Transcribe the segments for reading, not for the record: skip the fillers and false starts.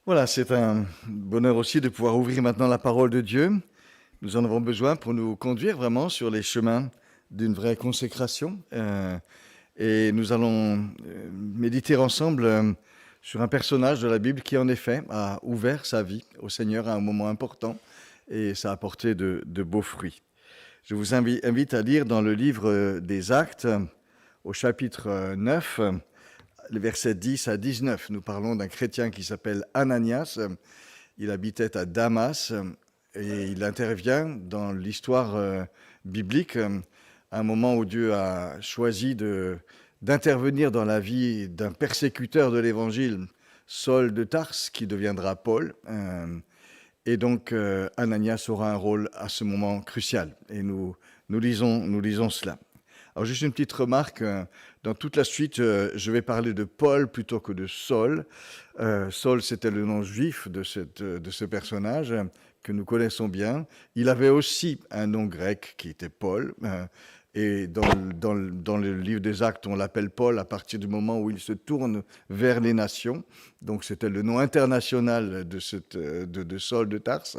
Voilà, c'est un bonheur aussi de pouvoir ouvrir maintenant la parole de Dieu. Nous en avons besoin pour nous conduire vraiment sur les chemins d'une vraie consécration. Et nous allons méditer ensemble sur un personnage de la Bible qui, en effet, a ouvert sa vie au Seigneur à un moment important et ça a apporté de beaux fruits. Je vous invite à lire dans le livre des Actes, au chapitre 9, les versets 10 à 19. Nous parlons d'un chrétien qui s'appelle Ananias. Il habitait à Damas et il intervient dans l'histoire biblique à un moment où Dieu a choisi d'intervenir dans la vie d'un persécuteur de l'Évangile, Saul de Tarse, qui deviendra Paul. Et donc, Ananias aura un rôle à ce moment crucial. Et nous lisons cela. Alors, juste une petite remarque. Dans toute la suite, je vais parler de Paul plutôt que de Saul. Saul, c'était le nom juif de ce personnage que nous connaissons bien. Il avait aussi un nom grec qui était Paul. Et dans le livre des Actes, on l'appelle Paul à partir du moment où il se tourne vers les nations. Donc c'était le nom international de Saul de Tarse.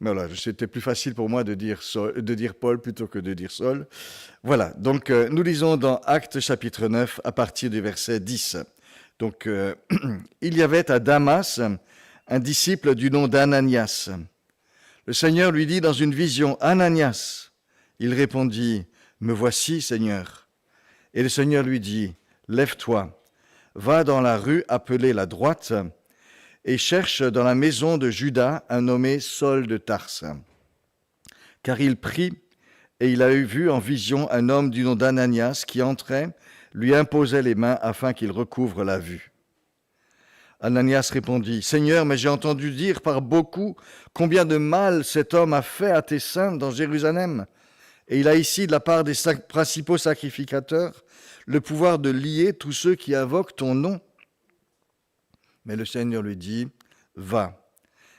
Mais voilà, c'était plus facile pour moi de dire Paul plutôt que de dire Saul. Voilà, donc nous lisons dans Actes chapitre 9 à partir du verset 10. Donc il y avait à Damas un disciple du nom d'Ananias. Le Seigneur lui dit dans une vision, « Ananias !» Il répondit, « Me voici, Seigneur. » Et le Seigneur lui dit, « Lève-toi, va dans la rue appelée la droite et cherche dans la maison de Judas un nommé Saul de Tarse. Car il prie et il a vu en vision un homme du nom d'Ananias qui entrait, lui imposait les mains afin qu'il recouvre la vue. » Ananias répondit, « Seigneur, mais j'ai entendu dire par beaucoup combien de mal cet homme a fait à tes saints dans Jérusalem. Et il a ici, de la part des principaux sacrificateurs, le pouvoir de lier tous ceux qui invoquent ton nom. » Mais le Seigneur lui dit, « Va,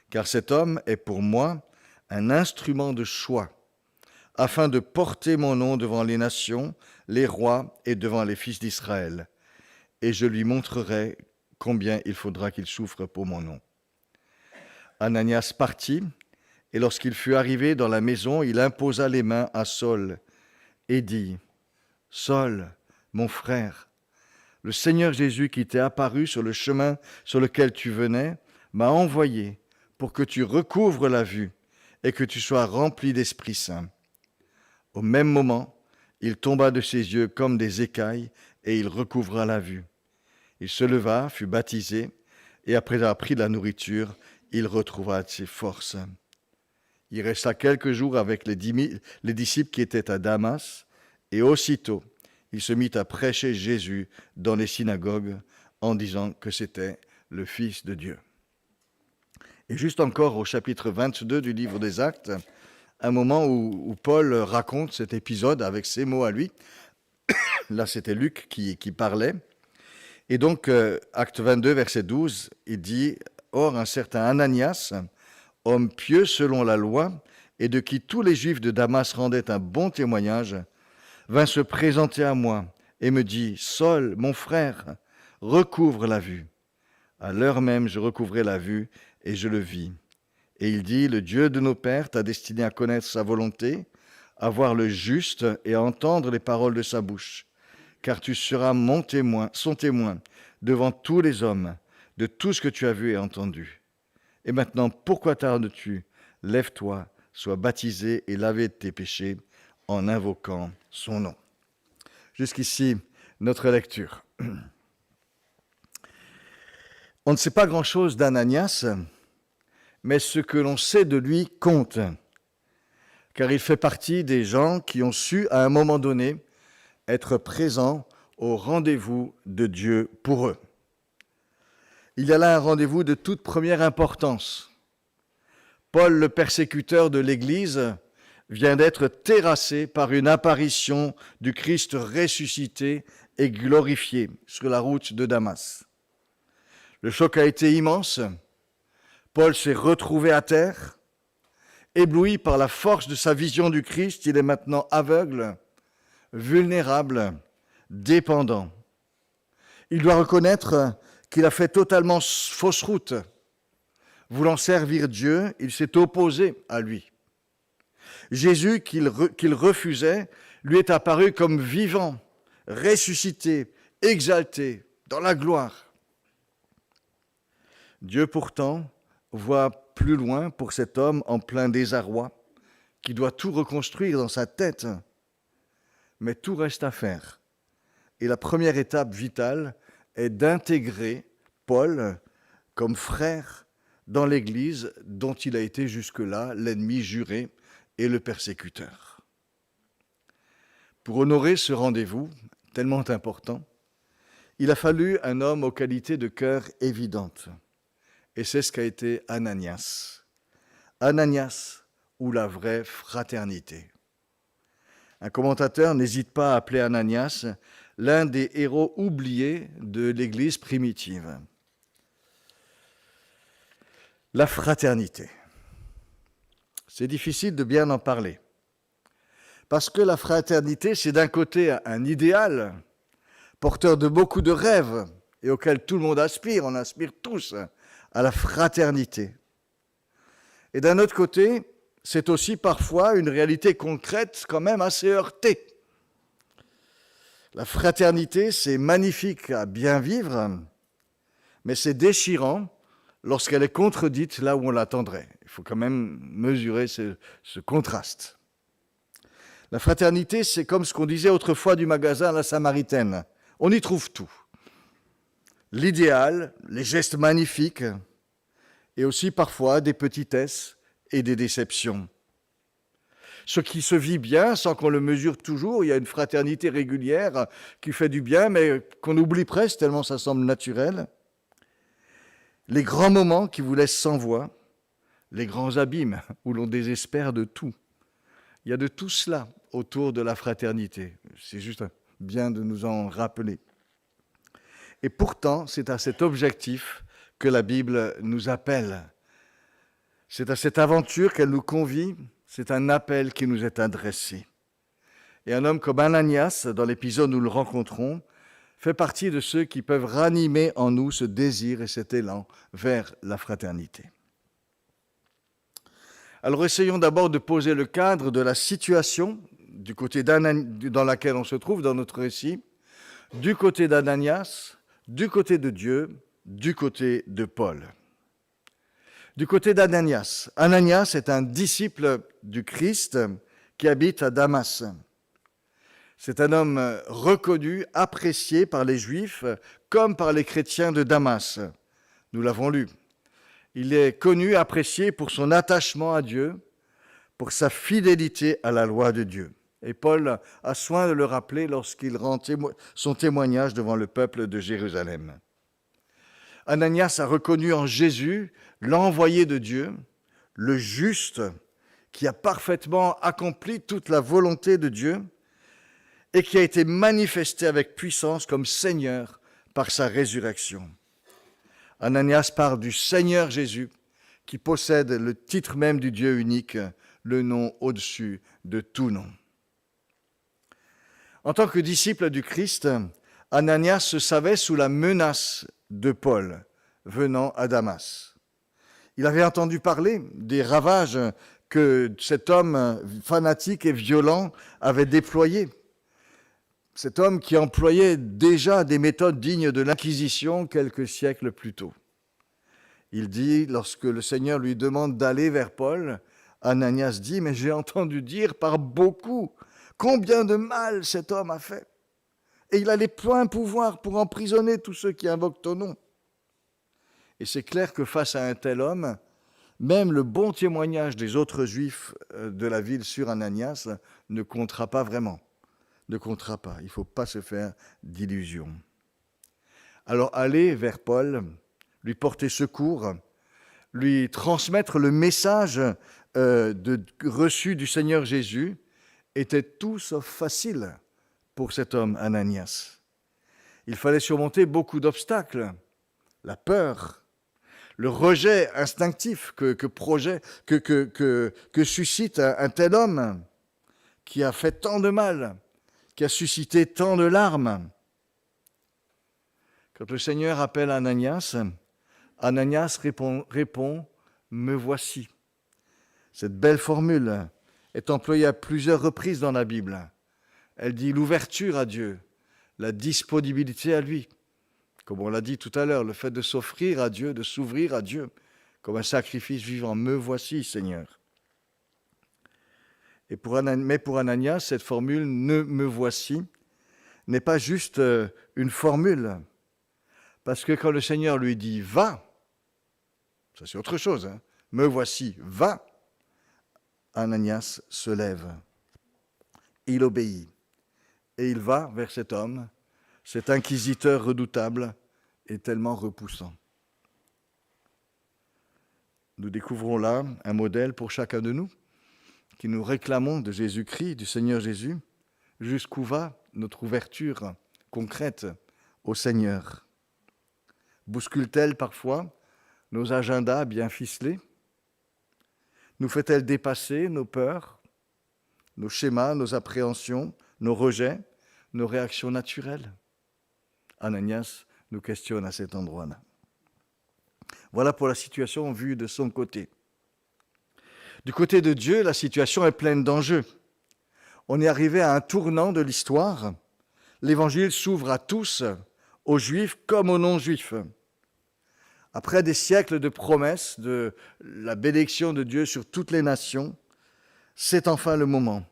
car cet homme est pour moi un instrument de choix, afin de porter mon nom devant les nations, les rois et devant les fils d'Israël. Et je lui montrerai combien il faudra qu'il souffre pour mon nom. » Ananias partit, et lorsqu'il fut arrivé dans la maison, il imposa les mains à Saul et dit, « Saul, mon frère, le Seigneur Jésus qui t'est apparu sur le chemin sur lequel tu venais m'a envoyé pour que tu recouvres la vue et que tu sois rempli d'Esprit Saint. » Au même moment, il tomba de ses yeux comme des écailles et il recouvra la vue. Il se leva, fut baptisé, et après avoir pris de la nourriture, il retrouva ses forces. Il resta quelques jours avec les disciples qui étaient à Damas, et aussitôt, il se mit à prêcher Jésus dans les synagogues en disant que c'était le Fils de Dieu. Et juste encore au chapitre 22 du livre des Actes, un moment où Paul raconte cet épisode avec ses mots à lui. Là, c'était Luc qui parlait. Et donc, acte 22, verset 12, il dit « Or, un certain Ananias, homme pieux selon la loi, et de qui tous les Juifs de Damas rendaient un bon témoignage, vint se présenter à moi et me dit « Saul, mon frère, recouvre la vue. » À l'heure même, je recouvrai la vue et je le vis. Et il dit « Le Dieu de nos pères t'a destiné à connaître sa volonté, à voir le juste et à entendre les paroles de sa bouche. Car tu seras son témoin, devant tous les hommes, de tout ce que tu as vu et entendu. Et maintenant, pourquoi tardes-tu ? Lève-toi, sois baptisé et lavé de tes péchés, en invoquant son nom. » Jusqu'ici, notre lecture. On ne sait pas grand-chose d'Ananias, mais ce que l'on sait de lui compte, car il fait partie des gens qui ont su, à un moment donné, être présents au rendez-vous de Dieu pour eux. Il y a là un rendez-vous de toute première importance. Paul, le persécuteur de l'Église, vient d'être terrassé par une apparition du Christ ressuscité et glorifié sur la route de Damas. Le choc a été immense. Paul s'est retrouvé à terre. Ébloui par la force de sa vision du Christ, il est maintenant aveugle, vulnérable, dépendant. Il doit reconnaître qu'il a fait totalement fausse route. Voulant servir Dieu, il s'est opposé à lui. Jésus, qu'il refusait, lui est apparu comme vivant, ressuscité, exalté, dans la gloire. Dieu pourtant voit plus loin pour cet homme en plein désarroi, qui doit tout reconstruire dans sa tête. Mais tout reste à faire. Et la première étape vitale est d'intégrer Paul comme frère dans l'Église dont il a été jusque-là l'ennemi juré et le persécuteur. Pour honorer ce rendez-vous tellement important, il a fallu un homme aux qualités de cœur évidentes. Et c'est ce qu'a été Ananias. Ananias, ou la vraie fraternité. Un commentateur n'hésite pas à appeler Ananias l'un des héros oubliés de l'Église primitive. La fraternité. C'est difficile de bien en parler. Parce que la fraternité, c'est d'un côté un idéal, porteur de beaucoup de rêves, et auquel tout le monde aspire, on aspire tous à la fraternité. Et d'un autre côté, c'est aussi parfois une réalité concrète quand même assez heurtée. La fraternité, c'est magnifique à bien vivre, mais c'est déchirant lorsqu'elle est contredite là où on l'attendrait. Il faut quand même mesurer ce contraste. La fraternité, c'est comme ce qu'on disait autrefois du magasin à la Samaritaine. On y trouve tout. L'idéal, les gestes magnifiques, et aussi parfois des petitesses et des déceptions. Ce qui se vit bien sans qu'on le mesure toujours, il y a une fraternité régulière qui fait du bien, mais qu'on oublie presque tellement ça semble naturel. Les grands moments qui vous laissent sans voix, les grands abîmes où l'on désespère de tout. Il y a de tout cela autour de la fraternité. C'est juste bien de nous en rappeler. Et pourtant, c'est à cet objectif que la Bible nous appelle. C'est à cette aventure qu'elle nous convie, c'est un appel qui nous est adressé. Et un homme comme Ananias, dans l'épisode où nous le rencontrons, fait partie de ceux qui peuvent ranimer en nous ce désir et cet élan vers la fraternité. Alors essayons d'abord de poser le cadre de la situation du côté dans laquelle on se trouve dans notre récit, du côté d'Ananias, du côté de Dieu, du côté de Paul. Du côté d'Ananias, Ananias est un disciple du Christ qui habite à Damas. C'est un homme reconnu, apprécié par les Juifs comme par les chrétiens de Damas. Nous l'avons lu. Il est connu, apprécié pour son attachement à Dieu, pour sa fidélité à la loi de Dieu. Et Paul a soin de le rappeler lorsqu'il rend son témoignage devant le peuple de Jérusalem. Ananias a reconnu en Jésus l'envoyé de Dieu, le juste, qui a parfaitement accompli toute la volonté de Dieu et qui a été manifesté avec puissance comme Seigneur par sa résurrection. Ananias parle du Seigneur Jésus, qui possède le titre même du Dieu unique, le nom au-dessus de tout nom. En tant que disciple du Christ, Ananias se savait sous la menace de Paul venant à Damas. Il avait entendu parler des ravages que cet homme fanatique et violent avait déployés. Cet homme qui employait déjà des méthodes dignes de l'Inquisition quelques siècles plus tôt. Il dit, lorsque le Seigneur lui demande d'aller vers Paul, Ananias dit, « Mais j'ai entendu dire par beaucoup combien de mal cet homme a fait. Et il a les pleins pouvoirs pour emprisonner tous ceux qui invoquent ton nom. » Et c'est clair que face à un tel homme, même le bon témoignage des autres Juifs de la ville sur Ananias ne comptera pas vraiment. Ne comptera pas. Il ne faut pas se faire d'illusions. Alors aller vers Paul, lui porter secours, lui transmettre le message reçu du Seigneur Jésus était tout sauf facile pour cet homme Ananias. Il fallait surmonter beaucoup d'obstacles, la peur, le rejet instinctif que suscite un tel homme qui a fait tant de mal, qui a suscité tant de larmes. Quand le Seigneur appelle Ananias, Ananias répond me voici. Cette belle formule est employée à plusieurs reprises dans la Bible. Elle dit l'ouverture à Dieu, la disponibilité à lui. Comme on l'a dit tout à l'heure, le fait de s'offrir à Dieu, de s'ouvrir à Dieu, comme un sacrifice vivant. Me voici, Seigneur. Mais pour Ananias, cette formule « ne me voici » n'est pas juste une formule. Parce que quand le Seigneur lui dit « va », ça c'est autre chose, hein. « Me voici, va », Ananias se lève. Il obéit. Et il va vers cet homme, cet inquisiteur redoutable et tellement repoussant. Nous découvrons là un modèle pour chacun de nous, qui nous réclamons de Jésus-Christ, du Seigneur Jésus, jusqu'où va notre ouverture concrète au Seigneur. Bouscule-t-elle parfois nos agendas bien ficelés? Nous fait-elle dépasser nos peurs, nos schémas, nos appréhensions, nos rejets, nos réactions naturelles? Ananias nous questionne à cet endroit-là. Voilà pour la situation vue de son côté. Du côté de Dieu, la situation est pleine d'enjeux. On est arrivé à un tournant de l'histoire. L'Évangile s'ouvre à tous, aux Juifs comme aux non-Juifs. Après des siècles de promesses, de la bénédiction de Dieu sur toutes les nations, c'est enfin le moment.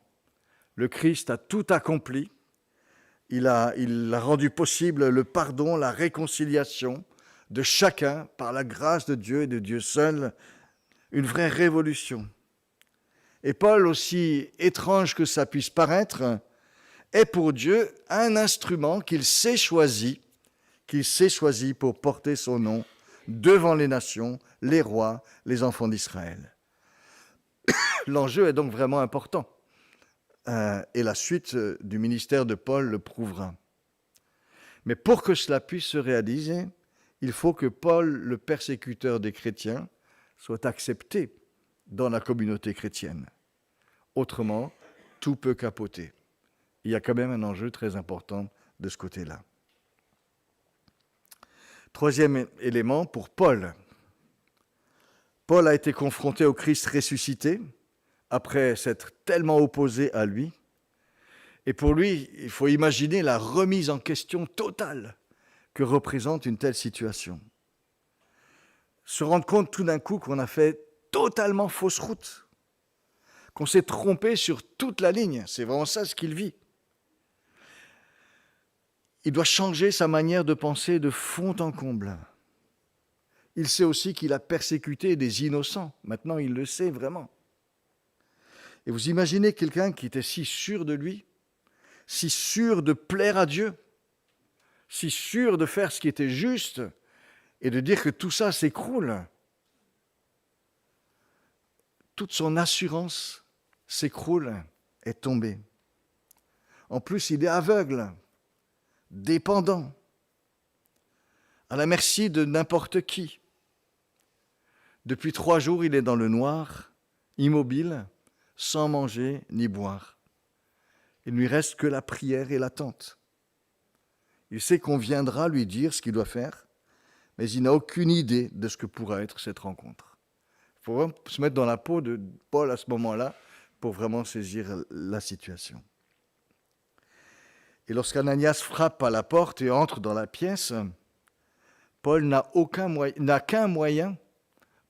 Le Christ a tout accompli. Il a rendu possible le pardon, la réconciliation de chacun par la grâce de Dieu et de Dieu seul, une vraie révolution. Et Paul, aussi étrange que ça puisse paraître, est pour Dieu un instrument qu'il s'est choisi pour porter son nom devant les nations, les rois, les enfants d'Israël. L'enjeu est donc vraiment important. Et la suite du ministère de Paul le prouvera. Mais pour que cela puisse se réaliser, il faut que Paul, le persécuteur des chrétiens, soit accepté dans la communauté chrétienne. Autrement, tout peut capoter. Il y a quand même un enjeu très important de ce côté-là. Troisième élément, pour Paul. Paul a été confronté au Christ ressuscité, après s'être tellement opposé à lui. Et pour lui, il faut imaginer la remise en question totale que représente une telle situation. Se rendre compte tout d'un coup qu'on a fait totalement fausse route, qu'on s'est trompé sur toute la ligne. C'est vraiment ça ce qu'il vit. Il doit changer sa manière de penser de fond en comble. Il sait aussi qu'il a persécuté des innocents. Maintenant, il le sait vraiment. Et vous imaginez quelqu'un qui était si sûr de lui, si sûr de plaire à Dieu, si sûr de faire ce qui était juste, et de dire que tout ça s'écroule. Toute son assurance s'écroule, est tombée. En plus, il est aveugle, dépendant, à la merci de n'importe qui. Depuis 3 jours, il est dans le noir, immobile, sans manger ni boire. Il ne lui reste que la prière et l'attente. Il sait qu'on viendra lui dire ce qu'il doit faire, mais il n'a aucune idée de ce que pourra être cette rencontre. Il faut vraiment se mettre dans la peau de Paul à ce moment-là pour vraiment saisir la situation. Et lorsqu'Ananias frappe à la porte et entre dans la pièce, Paul n'a qu'un moyen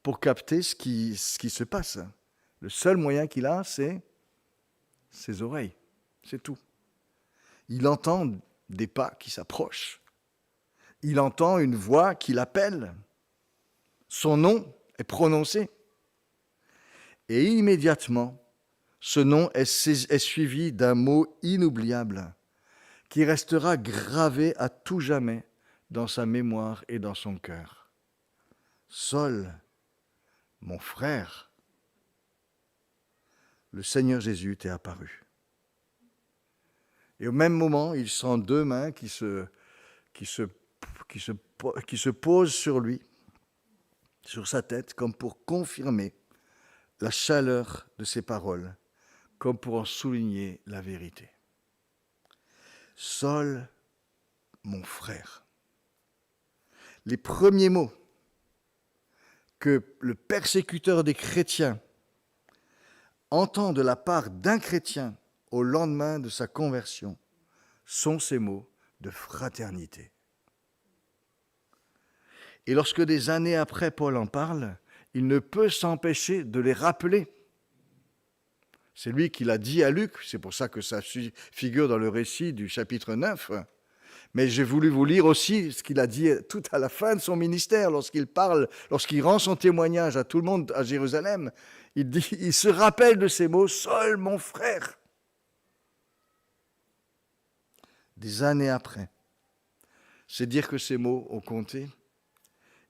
pour capter ce qui se passe. Le seul moyen qu'il a, c'est ses oreilles. C'est tout. Il entend des pas qui s'approchent. Il entend une voix qui l'appelle. Son nom est prononcé. Et immédiatement, ce nom est suivi d'un mot inoubliable qui restera gravé à tout jamais dans sa mémoire et dans son cœur. Saul, mon frère, le Seigneur Jésus t'est apparu. Et au même moment, il sent 2 mains qui se posent sur lui, sur sa tête, comme pour confirmer la chaleur de ses paroles, comme pour en souligner la vérité. Saul, mon frère. Les premiers mots que le persécuteur des chrétiens entend de la part d'un chrétien au lendemain de sa conversion sont ces mots de fraternité. Et lorsque des années après Paul en parle, il ne peut s'empêcher de les rappeler. C'est lui qui l'a dit à Luc, c'est pour ça que ça figure dans le récit du chapitre 9. Mais j'ai voulu vous lire aussi ce qu'il a dit tout à la fin de son ministère, lorsqu'il rend son témoignage à tout le monde à Jérusalem. Il se rappelle de ces mots, « Seul mon frère ». Des années après, c'est dire que ces mots ont compté.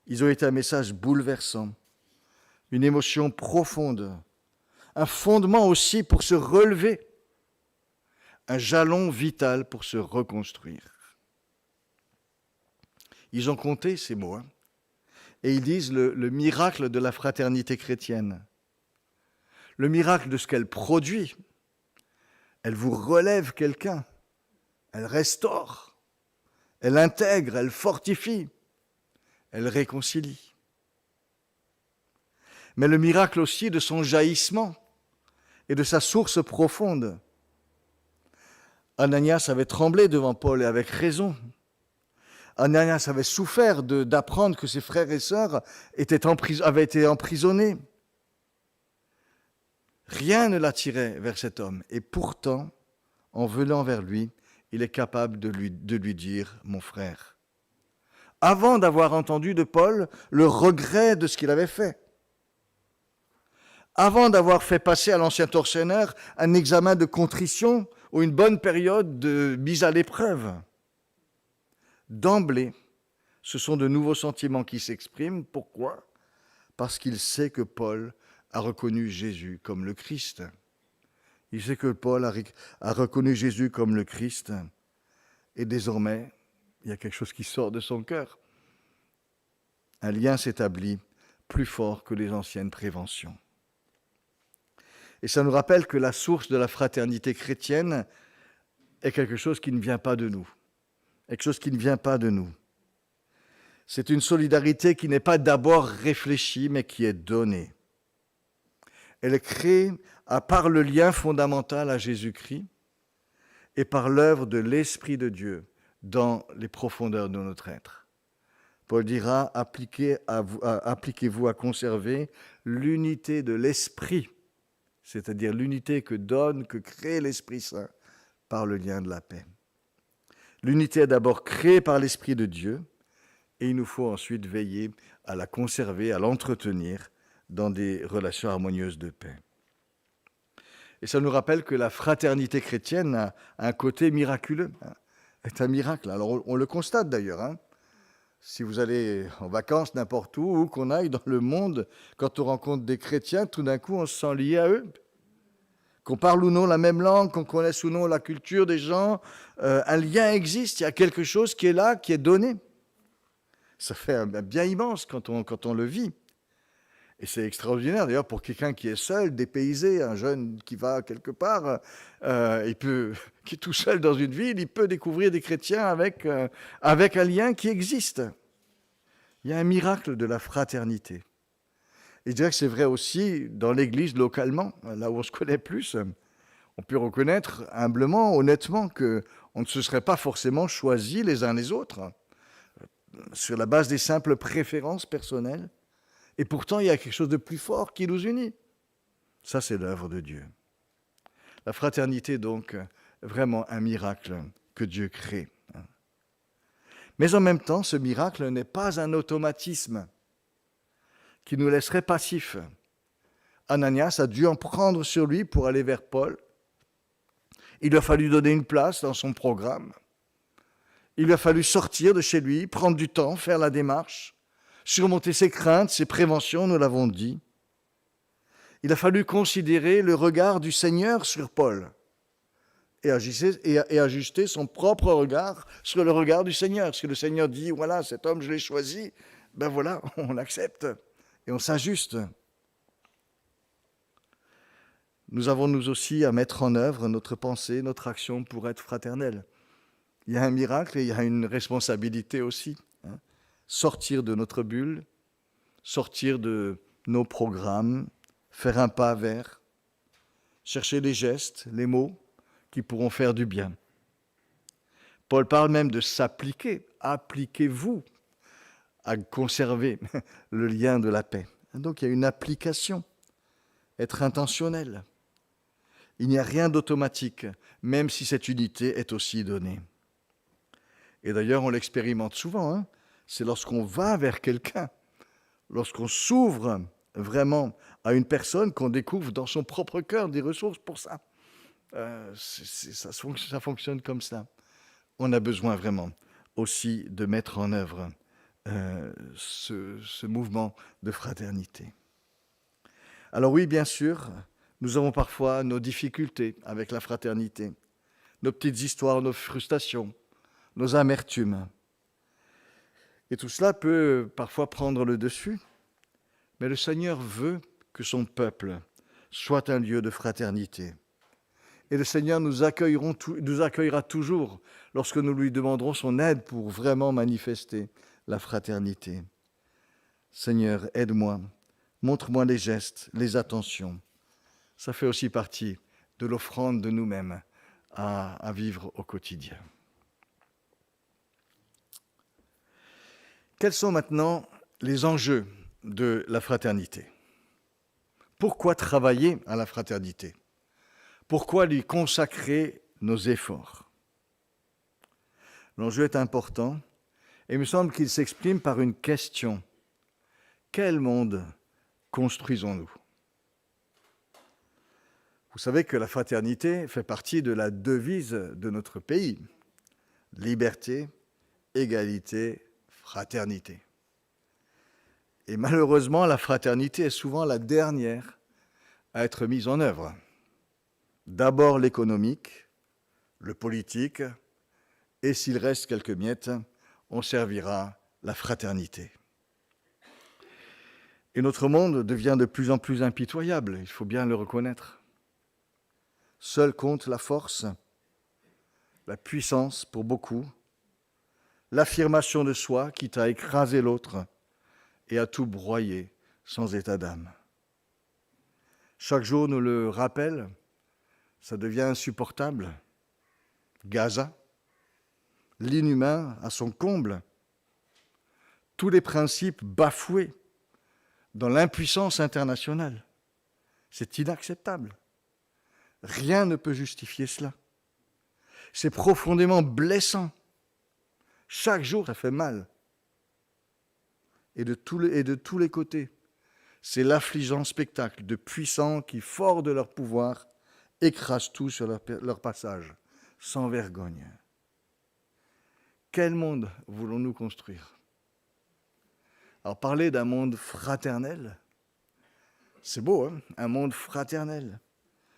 Ils ont été un message bouleversant, une émotion profonde, un fondement aussi pour se relever, un jalon vital pour se reconstruire. Ils ont compté ces mots, et ils disent le miracle de la fraternité chrétienne, le miracle de ce qu'elle produit. Elle vous relève quelqu'un, elle restaure, elle intègre, elle fortifie, elle réconcilie. Mais le miracle aussi de son jaillissement et de sa source profonde. Ananias avait tremblé devant Paul et avec raison. Ananias avait souffert d'apprendre que ses frères et sœurs avaient été emprisonnés. Rien ne l'attirait vers cet homme. Et pourtant, en venant vers lui, il est capable de lui dire « mon frère ». Avant d'avoir entendu de Paul le regret de ce qu'il avait fait. Avant d'avoir fait passer à l'ancien tortionnaire un examen de contrition ou une bonne période de mise à l'épreuve. D'emblée, ce sont de nouveaux sentiments qui s'expriment. Pourquoi ? Parce qu'il sait que Paul a reconnu Jésus comme le Christ. Il sait que Paul a reconnu Jésus comme le Christ. Et désormais, il y a quelque chose qui sort de son cœur. Un lien s'établit plus fort que les anciennes préventions. Et ça nous rappelle que la source de la fraternité chrétienne est quelque chose qui ne vient pas de nous. Quelque chose qui ne vient pas de nous. C'est une solidarité qui n'est pas d'abord réfléchie, mais qui est donnée. Elle est créée par le lien fondamental à Jésus-Christ et par l'œuvre de l'Esprit de Dieu dans les profondeurs de notre être. Paul dira, appliquez-vous à conserver l'unité de l'Esprit, c'est-à-dire l'unité que crée l'Esprit Saint par le lien de la paix. L'unité est d'abord créée par l'Esprit de Dieu et il nous faut ensuite veiller à la conserver, à l'entretenir dans des relations harmonieuses de paix. Et ça nous rappelle que la fraternité chrétienne a un côté miraculeux, est un miracle. Alors on le constate d'ailleurs. Si vous allez en vacances n'importe où qu'on aille dans le monde, quand on rencontre des chrétiens, tout d'un coup on se sent lié à eux. Qu'on parle ou non la même langue, qu'on connaisse ou non la culture des gens, un lien existe, il y a quelque chose qui est là, qui est donné. Ça fait un bien immense quand on le vit. Et c'est extraordinaire, d'ailleurs, pour quelqu'un qui est seul, dépaysé, un jeune qui va quelque part, qui est tout seul dans une ville, il peut découvrir des chrétiens avec un lien qui existe. Il y a un miracle de la fraternité. Et je dirais que c'est vrai aussi dans l'Église localement, là où on se connaît plus. On peut reconnaître humblement, honnêtement, qu'on ne se serait pas forcément choisis les uns les autres sur la base des simples préférences personnelles. Et pourtant, il y a quelque chose de plus fort qui nous unit. Ça, c'est l'œuvre de Dieu. La fraternité, donc, vraiment un miracle que Dieu crée. Mais en même temps, ce miracle n'est pas un automatisme qui nous laisserait passifs. Ananias a dû en prendre sur lui pour aller vers Paul. Il lui a fallu donner une place dans son programme. Il lui a fallu sortir de chez lui, prendre du temps, faire la démarche, surmonter ses craintes, ses préventions, nous l'avons dit. Il a fallu considérer le regard du Seigneur sur Paul et ajuster son propre regard sur le regard du Seigneur. Si le Seigneur dit, voilà, cet homme, je l'ai choisi, ben voilà, on accepte et on s'ajuste. Nous avons nous aussi à mettre en œuvre notre pensée, notre action pour être fraternels. Il y a un miracle et il y a une responsabilité aussi. Sortir de notre bulle, sortir de nos programmes, faire un pas vers, chercher les gestes, les mots qui pourront faire du bien. Paul parle même de s'appliquer. Appliquez-vous à conserver le lien de la paix. Donc il y a une application, être intentionnel. Il n'y a rien d'automatique, même si cette unité est aussi donnée. Et d'ailleurs, on l'expérimente souvent. C'est lorsqu'on va vers quelqu'un, lorsqu'on s'ouvre vraiment à une personne, qu'on découvre dans son propre cœur des ressources pour ça. Ça fonctionne comme ça. On a besoin vraiment aussi de mettre en œuvre ce mouvement de fraternité. Alors oui, bien sûr, nous avons parfois nos difficultés avec la fraternité, nos petites histoires, nos frustrations, nos amertumes. Et tout cela peut parfois prendre le dessus, mais le Seigneur veut que son peuple soit un lieu de fraternité. Et le Seigneur nous accueillera toujours lorsque nous lui demanderons son aide pour vraiment manifester la fraternité. Seigneur, aide-moi, montre-moi les gestes, les attentions. Ça fait aussi partie de l'offrande de nous-mêmes à vivre au quotidien. Quels sont maintenant les enjeux de la fraternité? Pourquoi travailler à la fraternité? Pourquoi lui consacrer nos efforts? L'enjeu est important et il me semble qu'il s'exprime par une question. Quel monde construisons-nous? Vous savez que la fraternité fait partie de la devise de notre pays. Liberté, égalité, fraternité. Et malheureusement, la fraternité est souvent la dernière à être mise en œuvre. D'abord l'économique, le politique, et s'il reste quelques miettes, on servira la fraternité. Et notre monde devient de plus en plus impitoyable, il faut bien le reconnaître. Seul compte la force, la puissance pour beaucoup, l'affirmation de soi, quitte à écraser l'autre et à tout broyer sans état d'âme. Chaque jour nous le rappelle, ça devient insupportable. Gaza, l'inhumain à son comble, tous les principes bafoués dans l'impuissance internationale. C'est inacceptable. Rien ne peut justifier cela. C'est profondément blessant. Chaque jour, ça fait mal. Et de tous les côtés, c'est l'affligeant spectacle de puissants qui, forts de leur pouvoir, écrasent tout sur leur passage, sans vergogne. Quel monde voulons-nous construire? Alors, parler d'un monde fraternel, c'est beau, un monde fraternel.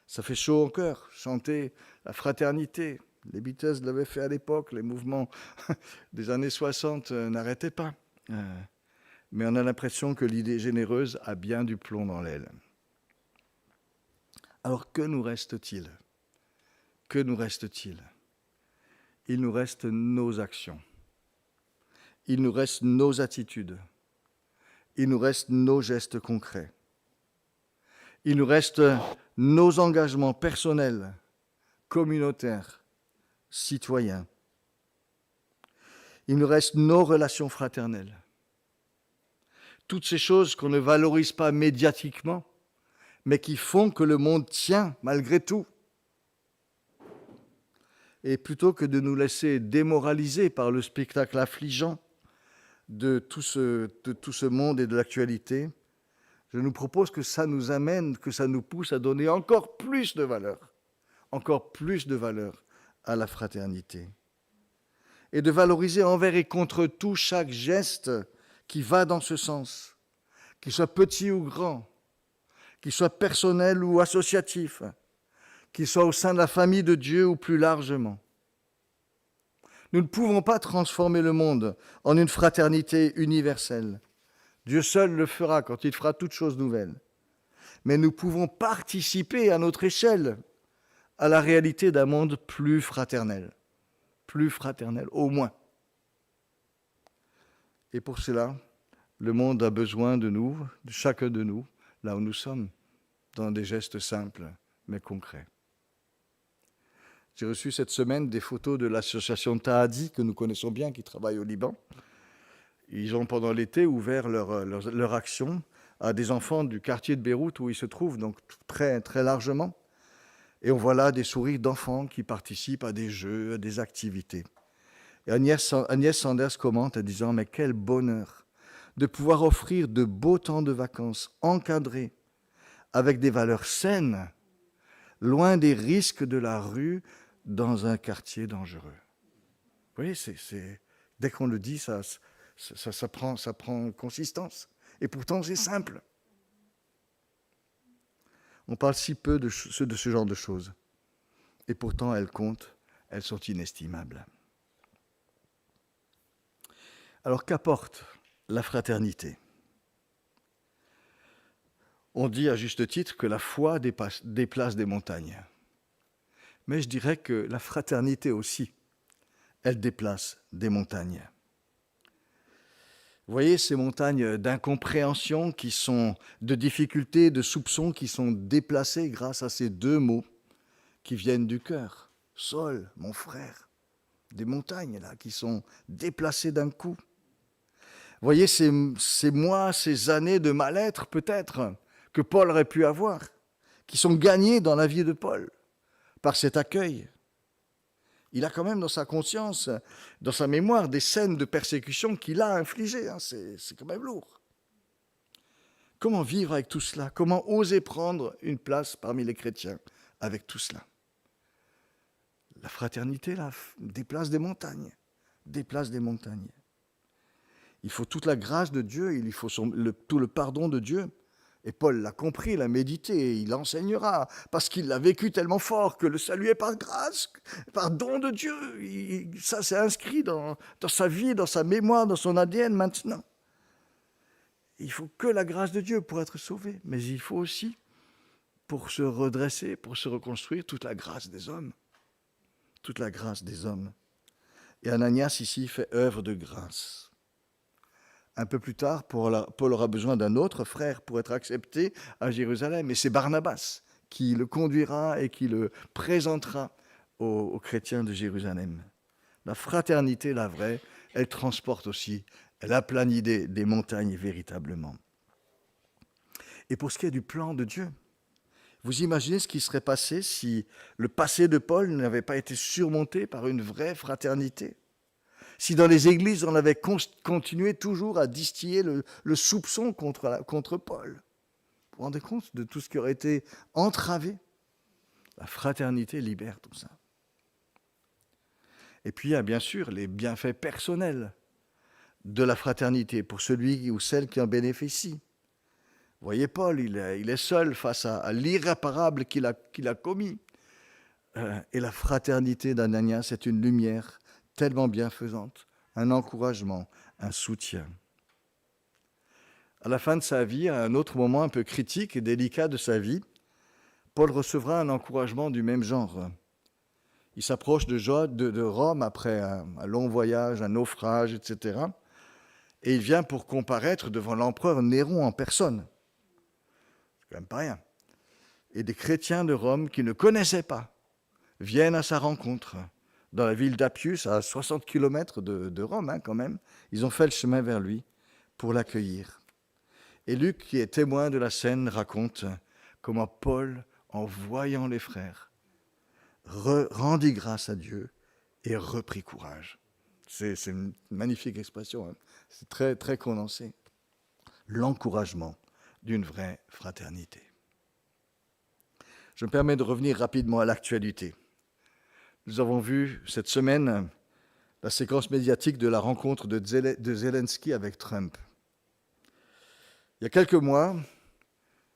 Ça fait chaud au cœur, chanter la fraternité. Les Beatles l'avaient fait à l'époque, les mouvements des années 60 n'arrêtaient pas. Mais on a l'impression que l'idée généreuse a bien du plomb dans l'aile. Alors que nous reste-t-il? Que nous reste-t-il? Il nous reste nos actions. Il nous reste nos attitudes. Il nous reste nos gestes concrets. Il nous reste nos engagements personnels, communautaires, citoyens. Il nous reste nos relations fraternelles. Toutes ces choses qu'on ne valorise pas médiatiquement, mais qui font que le monde tient malgré tout. Et plutôt que de nous laisser démoraliser par le spectacle affligeant de tout ce monde et de l'actualité, je nous propose que ça nous amène, que ça nous pousse à donner encore plus de valeur à la fraternité. Et de valoriser envers et contre tout chaque geste qui va dans ce sens, qu'il soit petit ou grand, qu'il soit personnel ou associatif, qu'il soit au sein de la famille de Dieu ou plus largement. Nous ne pouvons pas transformer le monde en une fraternité universelle. Dieu seul le fera quand il fera toutes choses nouvelles. Mais nous pouvons participer à notre échelle à la réalité d'un monde plus fraternel au moins. Et pour cela, Le monde a besoin de nous, de chacun de nous, là où nous sommes, dans des gestes simples mais concrets. J'ai reçu cette semaine des photos de l'association Tahadi, que nous connaissons bien, qui travaille au Liban. Ils ont, pendant l'été, ouvert leur action à des enfants du quartier de Beyrouth où ils se trouvent, donc très, très largement. Et on voit là des sourires d'enfants qui participent à des jeux, à des activités. Et Agnès Sanders commente en disant « Mais quel bonheur de pouvoir offrir de beaux temps de vacances encadrés, avec des valeurs saines, loin des risques de la rue, dans un quartier dangereux. » Vous voyez, dès qu'on le dit, ça prend consistance. Et pourtant, c'est simple. On parle si peu de ce genre de choses. Et pourtant, elles comptent, elles sont inestimables. Alors, qu'apporte la fraternité? On dit à juste titre que la foi déplace des montagnes. Mais je dirais que la fraternité aussi, elle déplace des montagnes. Vous voyez ces montagnes d'incompréhension qui sont, de difficultés, de soupçons qui sont déplacées grâce à ces deux mots qui viennent du cœur. Saul, mon frère, des montagnes là qui sont déplacées d'un coup. Vous voyez ces mois, ces années de mal-être peut-être que Paul aurait pu avoir, qui sont gagnés dans la vie de Paul par cet accueil. Il a quand même dans sa conscience, dans sa mémoire, des scènes de persécution qu'il a infligées. C'est quand même lourd. Comment vivre avec tout cela? Comment oser prendre une place parmi les chrétiens avec tout cela? La fraternité, là, déplace des montagnes. Déplace des montagnes. Il faut toute la grâce de Dieu, il faut tout le pardon de Dieu. Et Paul l'a compris, l'a médité, il enseignera, parce qu'il l'a vécu tellement fort que le salut est par grâce, par don de Dieu. Ça, c'est inscrit dans sa vie, dans sa mémoire, dans son ADN maintenant. Il faut que la grâce de Dieu pour être sauvé, mais il faut aussi, pour se redresser, pour se reconstruire, toute la grâce des hommes. Toute la grâce des hommes. Et Ananias, ici, fait œuvre de grâce. Un peu plus tard, Paul aura besoin d'un autre frère pour être accepté à Jérusalem. Et c'est Barnabas qui le conduira et qui le présentera aux chrétiens de Jérusalem. La fraternité, la vraie, elle transporte aussi, elle aplanit des montagnes véritablement. Et pour ce qui est du plan de Dieu, vous imaginez ce qui serait passé si le passé de Paul n'avait pas été surmonté par une vraie fraternité? Si dans les églises, on avait continué toujours à distiller le soupçon contre Paul, vous vous rendez compte de tout ce qui aurait été entravé? La fraternité libère tout ça. Et puis, il y a bien sûr les bienfaits personnels de la fraternité pour celui ou celle qui en bénéficie. Vous voyez, Paul, il est seul face à l'irréparable qu'il a commis. Et la fraternité d'Ananias est une lumière tellement bienfaisante, un encouragement, un soutien. À la fin de sa vie, à un autre moment un peu critique et délicat de sa vie, Paul recevra un encouragement du même genre. Il s'approche de Rome après un long voyage, un naufrage, etc. Et il vient pour comparaître devant l'empereur Néron en personne. C'est quand même pas rien. Et des chrétiens de Rome qui ne connaissaient pas viennent à sa rencontre. Dans la ville d'Appius, à 60 km de Rome, quand même. Ils ont fait le chemin vers lui pour l'accueillir. Et Luc, qui est témoin de la scène, raconte comment Paul, en voyant les frères, rendit grâce à Dieu et reprit courage. C'est une magnifique expression, hein. C'est très, très condensé. L'encouragement d'une vraie fraternité. Je me permets de revenir rapidement à l'actualité. Nous avons vu cette semaine la séquence médiatique de la rencontre de Zelensky avec Trump. Il y a quelques mois,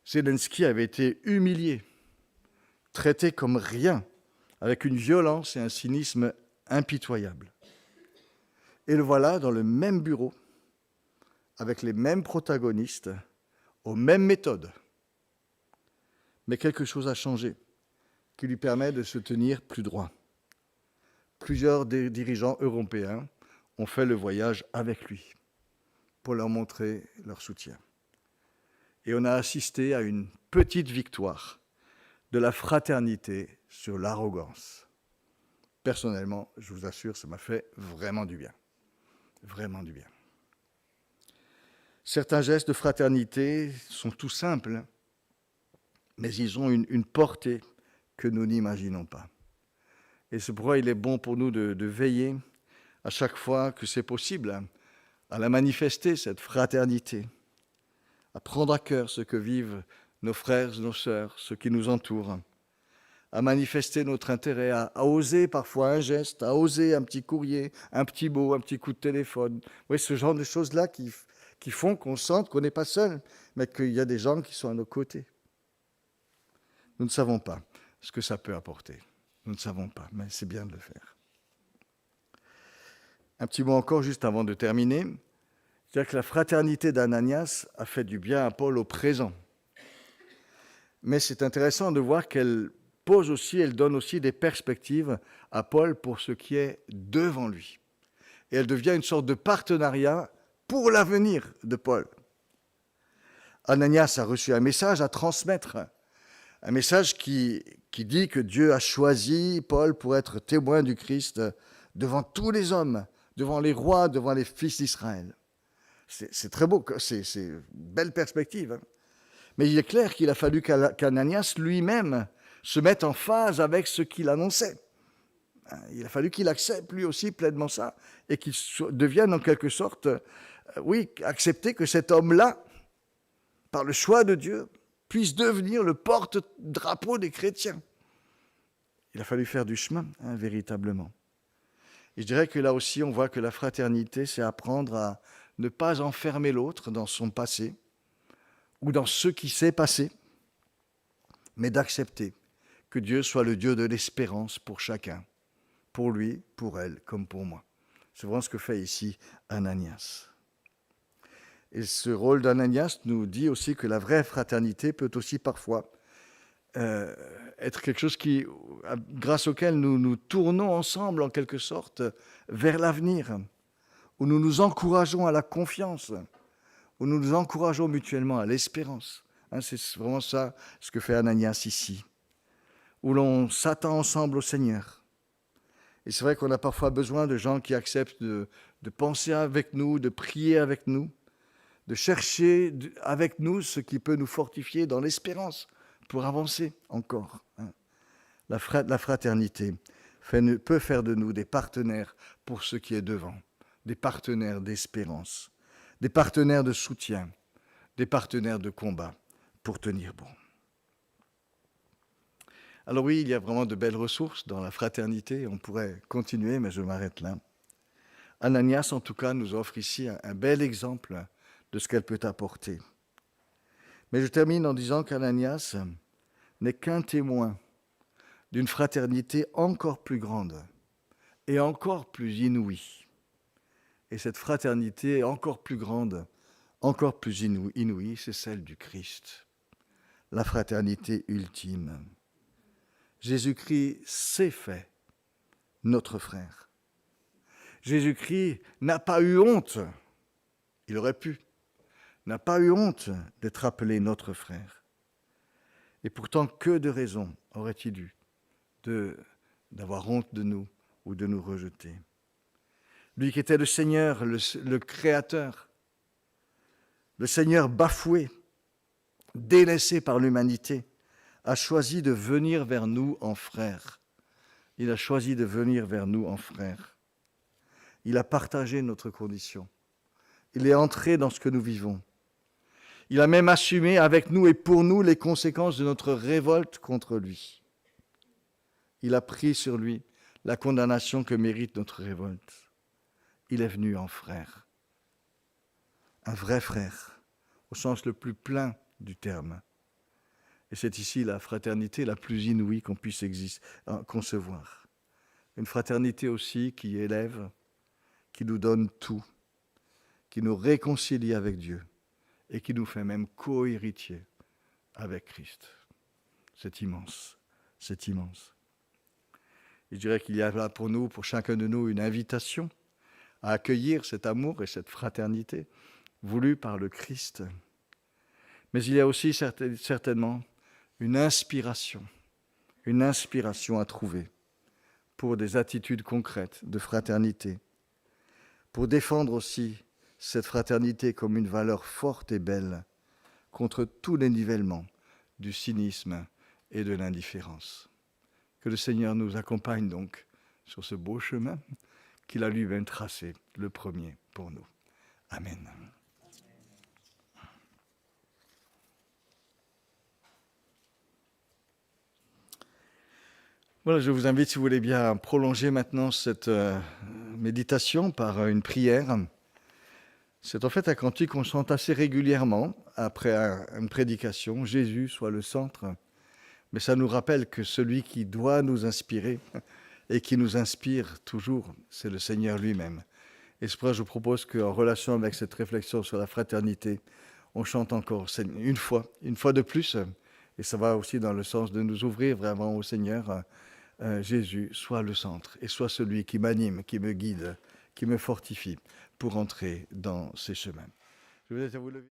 Zelensky avait été humilié, traité comme rien, avec une violence et un cynisme impitoyables. Et le voilà dans le même bureau, avec les mêmes protagonistes, aux mêmes méthodes. Mais quelque chose a changé, qui lui permet de se tenir plus droit. Plusieurs des dirigeants européens ont fait le voyage avec lui. pour leur montrer leur soutien. Et on a assisté à une petite victoire de la fraternité sur l'arrogance. Personnellement, je vous assure, ça m'a fait vraiment du bien. Vraiment du bien. Certains gestes de fraternité sont tout simples, mais ils ont une portée que nous n'imaginons pas. Et c'est pourquoi il est bon pour nous de veiller à chaque fois que c'est possible à la manifester, cette fraternité, à prendre à cœur ce que vivent nos frères, nos sœurs, ceux qui nous entourent, à manifester notre intérêt, à oser parfois un geste, à oser un petit courrier, un petit mot, un petit coup de téléphone. Oui, ce genre de choses-là qui font qu'on sente qu'on n'est pas seul, mais qu'il y a des gens qui sont à nos côtés. Nous ne savons pas ce que ça peut apporter. Nous ne savons pas, mais c'est bien de le faire. Un petit mot encore, juste avant de terminer. C'est-à-dire que la fraternité d'Ananias a fait du bien à Paul au présent. Mais c'est intéressant de voir qu'elle donne aussi des perspectives à Paul pour ce qui est devant lui. Et elle devient une sorte de partenariat pour l'avenir de Paul. Ananias a reçu un message à transmettre, un message qui dit que Dieu a choisi Paul pour être témoin du Christ devant tous les hommes, devant les rois, devant les fils d'Israël. C'est très beau, c'est une belle perspective. Mais il est clair qu'il a fallu qu'Ananias lui-même se mette en phase avec ce qu'il annonçait. Il a fallu qu'il accepte lui aussi pleinement ça et qu'il devienne en quelque sorte, accepter que cet homme-là, par le choix de Dieu, puisse devenir le porte-drapeau des chrétiens. Il a fallu faire du chemin, véritablement. Et je dirais que là aussi, on voit que la fraternité, c'est apprendre à ne pas enfermer l'autre dans son passé ou dans ce qui s'est passé, mais d'accepter que Dieu soit le Dieu de l'espérance pour chacun, pour lui, pour elle, comme pour moi. C'est vraiment ce que fait ici Ananias. Et ce rôle d'Ananias nous dit aussi que la vraie fraternité peut aussi parfois être quelque chose grâce auquel nous nous tournons ensemble en quelque sorte vers l'avenir, où nous nous encourageons à la confiance, où nous nous encourageons mutuellement à l'espérance. C'est vraiment ça ce que fait Ananias ici, où l'on s'attend ensemble au Seigneur. Et c'est vrai qu'on a parfois besoin de gens qui acceptent de penser avec nous, de prier avec nous, de chercher avec nous ce qui peut nous fortifier dans l'espérance pour avancer encore. La fraternité peut faire de nous des partenaires pour ce qui est devant, des partenaires d'espérance, des partenaires de soutien, des partenaires de combat pour tenir bon. Alors oui, il y a vraiment de belles ressources dans la fraternité, on pourrait continuer, mais je m'arrête là. Ananias, en tout cas, nous offre ici un bel exemple de ce qu'elle peut apporter. Mais je termine en disant qu'Ananias n'est qu'un témoin d'une fraternité encore plus grande et encore plus inouïe. Et cette fraternité encore plus grande, encore plus inouïe, c'est celle du Christ, la fraternité ultime. Jésus-Christ s'est fait notre frère. Jésus-Christ n'a pas eu honte, il aurait pu, n'a pas eu honte d'être appelé notre frère. Et pourtant, que de raisons aurait-il eu d'avoir honte de nous ou de nous rejeter? Lui qui était le Seigneur, le Créateur, le Seigneur bafoué, délaissé par l'humanité, a choisi de venir vers nous en frère. Il a choisi de venir vers nous en frère. Il a partagé notre condition. Il est entré dans ce que nous vivons. Il a même assumé avec nous et pour nous les conséquences de notre révolte contre lui. Il a pris sur lui la condamnation que mérite notre révolte. Il est venu en frère. Un vrai frère, au sens le plus plein du terme. Et c'est ici la fraternité la plus inouïe qu'on puisse concevoir. Une fraternité aussi qui élève, qui nous donne tout, qui nous réconcilie avec Dieu et qui nous fait même co-héritiers avec Christ. C'est immense, c'est immense. Et je dirais qu'il y a là pour nous, pour chacun de nous, une invitation à accueillir cet amour et cette fraternité voulu par le Christ. Mais il y a aussi certainement une inspiration à trouver pour des attitudes concrètes de fraternité, pour défendre aussi cette fraternité comme une valeur forte et belle contre tous les nivellements du cynisme et de l'indifférence. Que le Seigneur nous accompagne donc sur ce beau chemin qu'il a lui-même tracé, le premier pour nous. Amen. Voilà, je vous invite, si vous voulez bien, à prolonger maintenant cette méditation par une prière. C'est en fait un cantique qu'on chante assez régulièrement après une prédication. Jésus soit le centre. Mais ça nous rappelle que celui qui doit nous inspirer et qui nous inspire toujours, c'est le Seigneur lui-même. Et c'est pour ça que je vous propose qu'en relation avec cette réflexion sur la fraternité, on chante encore une fois de plus. Et ça va aussi dans le sens de nous ouvrir vraiment au Seigneur. Jésus soit le centre et soit celui qui m'anime, qui me guide, qui me fortifie pour entrer dans ces chemins. Je vous invite à vous lever.